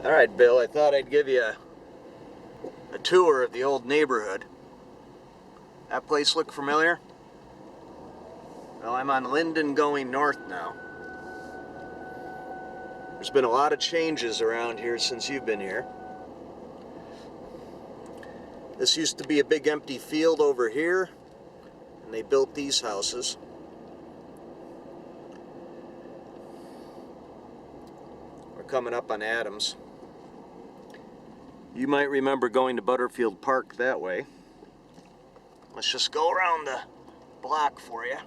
Alright, Bill, I thought I'd give you a tour of the old neighborhood. That place look familiar? Well, I'm on Linden going north now. There's been a lot of changes around here since you've been here. This used to be a big empty field over here, and they built these houses. We're coming up on Adams. You might remember going to Butterfield Park that way. Let's just go around the block for you.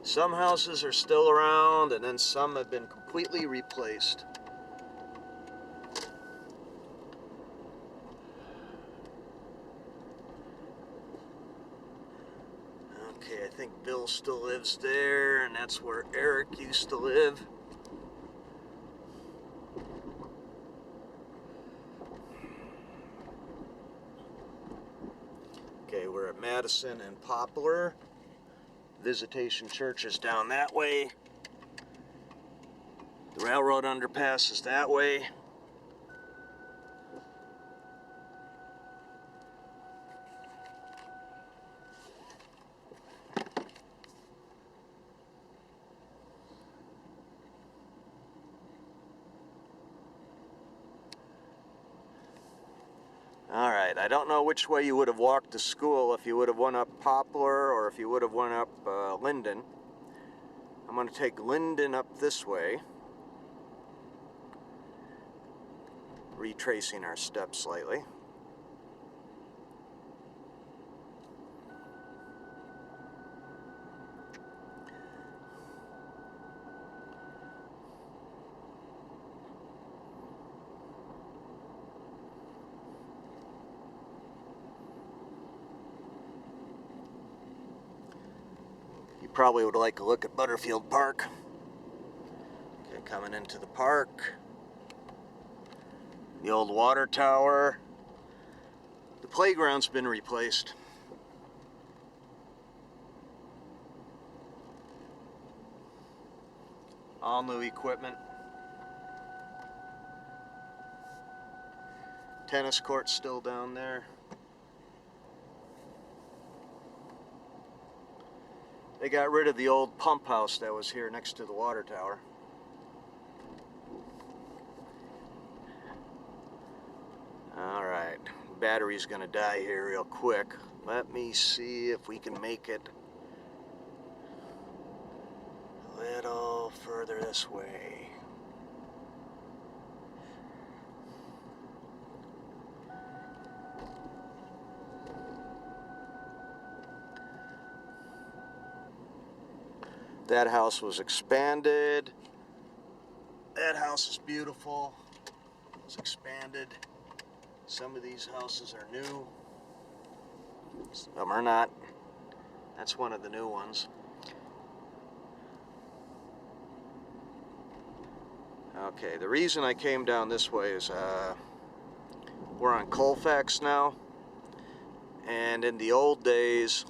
Some houses are still around, and then some have been completely replaced. Okay, I think Bill still lives there, and that's where Eric used to live. Okay, we're at Madison and Poplar. Visitation Church is down that way. The railroad underpass is that way. Alright, I don't know which way you would have walked to school, if you would have went up Poplar or if you would have went up Linden. I'm going to take Linden up this way, retracing our steps slightly. Probably would like to look at Butterfield Park. Okay, coming into the park. The old water tower. The playground's been replaced. All new equipment. Tennis court's still down there. They got rid of the old pump house that was here next to the water tower. Alright, battery's gonna die here real quick. Let me see if we can make it a little further this way. That house was expanded. That house is beautiful. It was expanded. Some of these houses are new. Some are not. That's one of the new ones. Okay, the reason I came down this way is we're on Colfax now. And in the old days,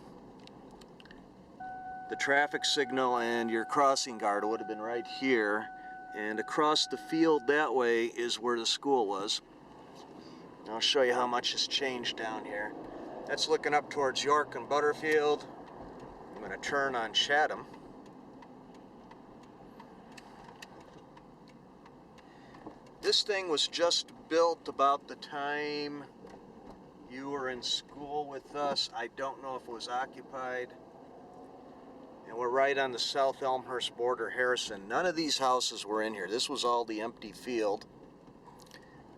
the traffic signal and your crossing guard would have been right here, and across the field that way is where the school was. I'll show you how much has changed down here. That's looking up towards York and Butterfield. I'm going to turn on Chatham. This thing was just built about the time you were in school with us. I don't know if it was occupied. And we're right on the South Elmhurst border, Harrison. None of these houses were in here. This was all the empty field.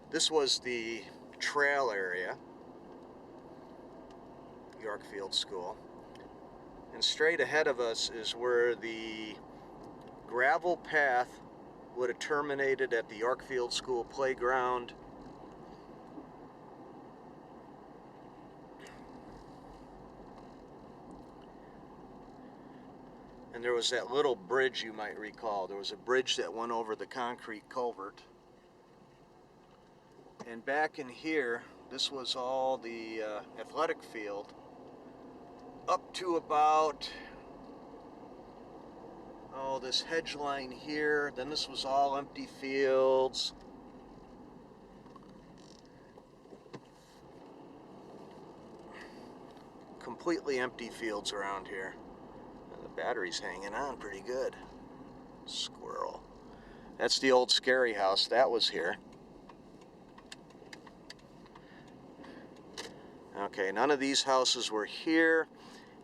This was the trail area, Yorkfield School. And straight ahead of us is where the gravel path would have terminated at the Yorkfield School playground. And there was that little bridge, you might recall. There was a bridge that went over the concrete culvert. And back in here, this was all the athletic field up to about oh, this hedge line here. Then this was all empty fields. Completely empty fields around here. And the battery's hanging on pretty good. Squirrel. That's the old scary house. That was here. Okay, none of these houses were here.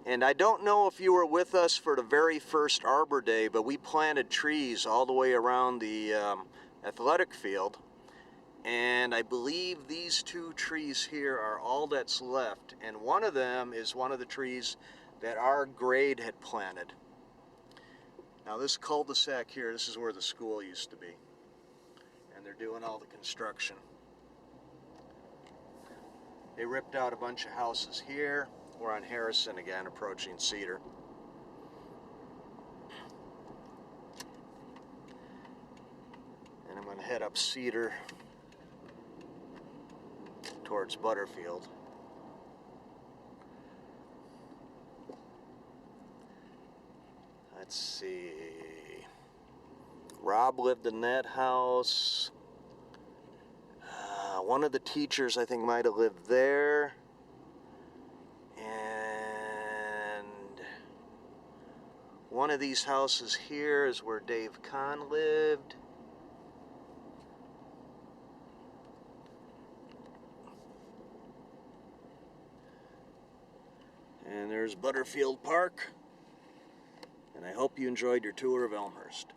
And I don't know if you were with us for the very first Arbor Day, but we planted trees all the way around the athletic field. And I believe these two trees here are all that's left. And one of them is one of the trees that our grade had planted. Now this cul-de-sac here, this is where the school used to be. And they're doing all the construction. They ripped out a bunch of houses here. We're on Harrison again, approaching Cedar. And I'm going to head up Cedar towards Butterfield. Let's see. Rob lived in that house. One of the teachers, I think, might have lived there. And one of these houses here is where Dave Kahn lived. And there's Butterfield Park. And I hope you enjoyed your tour of Elmhurst.